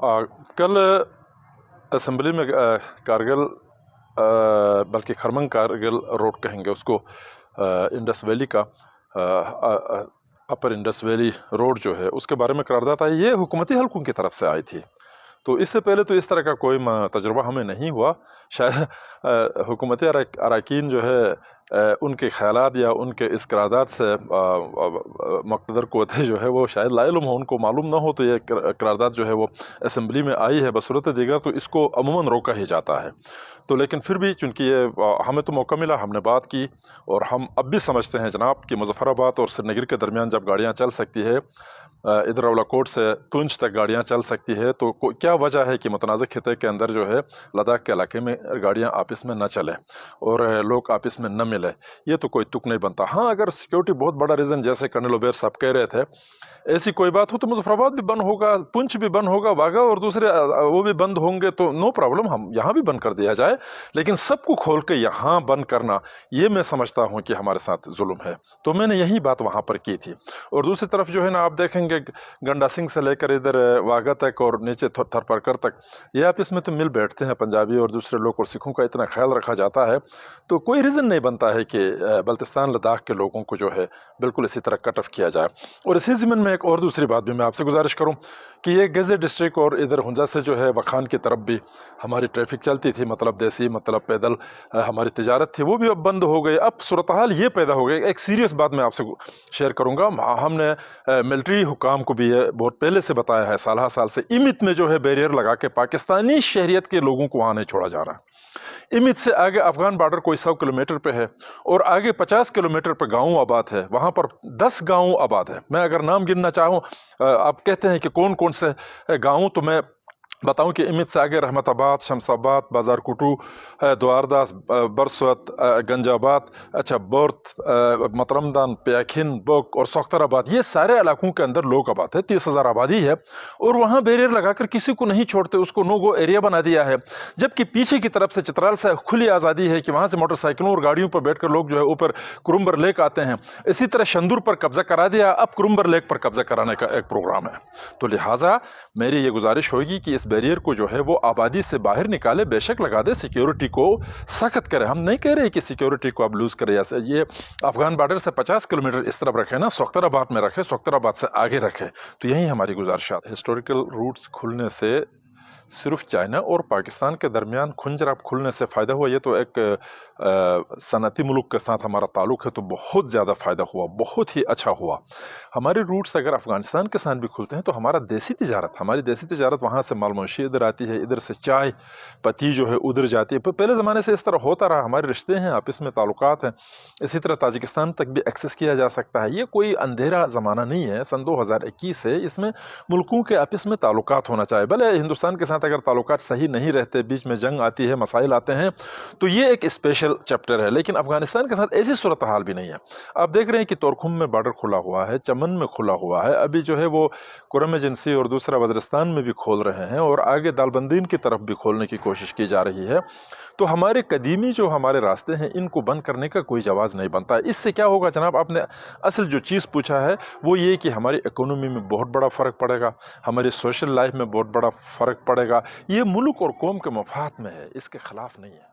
कल असम्बली में कारगिल बल्कि खरमंग कारगिल रोड कहेंगे उसको, इंडस वैली का अपर इंडस वैली रोड जो है उसके बारे में करारदाद आई। ये हुकूमती हलकों की तरफ से आई थी, तो इससे पहले तो इस तरह का कोई तजुर्बा हमें नहीं हुआ। शायद हुकूमती अरकान जो है उनके ख्यालात या उनके इस करारदाद से मुक़्तदर क़ुव्वतें जो है वो शायद लाइलुम हो, उनको मालूम ना हो, तो ये करारदाद जो है वो असम्बली में आई है। बसूरत दीगर तो इसको अमूमन रोका ही जाता है, तो लेकिन फिर भी चूँकि ये हमें तो मौका मिला, हमने बात की, और हम अब भी समझते हैं जनाब कि मुज़फ़्फ़राबाद और श्रीनगर के दरमियान जब गाड़ियाँ चल सकती है, इधर अवलाकोट से पुंछ तक गाड़ियाँ चल सकती है, तो क्या वजह है कि मुतनाज़ खिते के अंदर जो है लद्दाख के इलाके में गाड़ियाँ आपस में न चलें और लोग आपस में न मिले? ये तो कोई तुक नहीं बनता। हाँ, अगर सिक्योरिटी बहुत बड़ा रीज़न, जैसे कर्नल उबैर साहब कह रहे थे, ऐसी कोई बात हो तो मुज़फ़्फ़राबाद भी बंद होगा, पुंछ भी बंद होगा, वाघा और दूसरे वो भी बंद होंगे, तो नो प्रॉब्लम, हम यहाँ भी बंद कर दिया जाए। लेकिन सबको खोल के यहाँ बंद करना, ये मैं समझता हूँ कि हमारे साथ जुल्म है। तो मैंने यही बात वहाँ पर की थी। और दूसरी तरफ जो है ना, आप देखेंगे गंडा सिंह से लेकर इधर वाघा तक और नीचे थरपरकर तक, ये आपस में तो मिल बैठते हैं पंजाबी और दूसरे लोग, और सिखों का इतना ख्याल रखा जाता है, तो कोई रीज़न नहीं बनता है कि बल्तिस्तान लद्दाख के लोगों को जो है बिल्कुल इसी तरह कट ऑफ किया जाए। और इसी ज़मीन में एक और दूसरी बात भी मैं आपसे गुजारिश करूं कि ये गज़र डिस्ट्रिक्ट और इधर हुंजा से जो है वखान की तरफ भी हमारी ट्रैफिक चलती थी, मतलब देसी, मतलब पैदल हमारी तिजारत थी, वो भी अब बंद हो गई। अब सूरत हाल ये पैदा हो गई, एक सीरियस बात मैं आपसे शेयर करूंगा। हमने मिलिट्री हुकाम को भी ये बहुत पहले से बताया है, साल साल से, इमित में जो है बैरियर लगा के पाकिस्तानी शहरियत के लोगों को वहाँ नहीं छोड़ा जा रहा। इमित से आगे अफगान बॉर्डर कोई 100 किलोमीटर पे है, और आगे 50 किलोमीटर पे गाँव आबाद है, वहाँ पर 10 गाँव आबाद है। मैं अगर नाम गिनना चाहूँ, आप कहते हैं कि कौन कौन से गाँव, तो मैं बताऊं कि इमित से आगे रहमताबाद, शमसाबाद, बाजार कुटू, द्वारदास, बरसवत, गंजाबाद, अच्छा बोर्त, मतरमदान, प्याखिन, बोक और सख्तराबाद, ये सारे इलाकों के अंदर लोग आबाद है। 30,000 आबादी है, और वहाँ बैरियर लगाकर किसी को नहीं छोड़ते, उसको नो गो एरिया बना दिया है। जबकि पीछे की तरफ से चित्राल से खुली आज़ादी है कि वहाँ से मोटरसाइकिलों और गाड़ियों पर बैठकर लोग जो है ऊपर कुरुम्बर लेक आते हैं। इसी तरह शंदूर पर कब्जा करा दिया, अब कुरुम्बर लेक पर कब्जा कराने का एक प्रोग्राम है। तो लिहाजा मेरी ये गुजारिश होगी कि इस बैरियर को जो है वो आबादी से बाहर निकाले, बेशक लगा दे, सिक्योरिटी को सख्त करे। हम नहीं कह रहे कि सिक्योरिटी को अब लूज करे, ये अफगान बॉर्डर से 50 किलोमीटर इस तरफ रखे ना, सख्तराबाद में रखे, सख्तराबाद से आगे रखे। तो यही हमारी गुजारिश है। हिस्टोरिकल रूट्स खुलने से सिर्फ चाइना और पाकिस्तान के दरमियान खुंजराब खुलने से फ़ायदा हुआ, ये तो एक सनती मुल्क के साथ हमारा ताल्लुक़ है, तो बहुत ज़्यादा फ़ायदा हुआ, बहुत ही अच्छा हुआ। हमारे रूट्स अगर अफ़गानिस्तान के साथ भी खुलते हैं तो हमारी देसी तिजारत वहाँ से मालमोशी इधर आती है, इधर से चाय पत्ती जो है उधर जाती है। पहले ज़माने से इस तरह होता रहा, हमारे रिश्ते हैं, आपस में ताल्लुकात हैं। इसी तरह ताजिकिस्तान तक भी एक्सेस किया जा सकता है। ये कोई अंधेरा ज़माना नहीं है, सन 2021 है, इसमें मुल्कों के आपस में ताल्लुकात होना चाहिए। भले हिंदुस्तान के साथ अगर ताल्लुकात सही नहीं रहते, बीच में जंग आती है, मसाइल आते हैं, तो ये एक स्पेशल चैप्टर है। लेकिन अफगानिस्तान के साथ ऐसी सूरत हाल भी नहीं है। आप देख रहे हैं कि तोरखुम में बॉर्डर खुला हुआ है, चमन में खुला हुआ है, अभी जो है वो कुरम एजेंसी और दूसरा वज़ीरिस्तान में भी खोल रहे हैं, और आगे दालबंदीन की तरफ भी खोलने की कोशिश की जा रही है। तो हमारे कदीमी जो हमारे रास्ते हैं, इनको बंद करने का कोई जवाज़ नहीं बनता। इससे क्या होगा जनाब, आपने असल जो चीज़ पूछा है वो ये कि हमारी इकोनॉमी में बहुत बड़ा फ़र्क पड़ेगा, हमारी सोशल लाइफ में बहुत बड़ा फ़र्क पड़ेगा। ये मुल्क और कौम के मफाद में है, इसके ख़िलाफ़ नहीं है।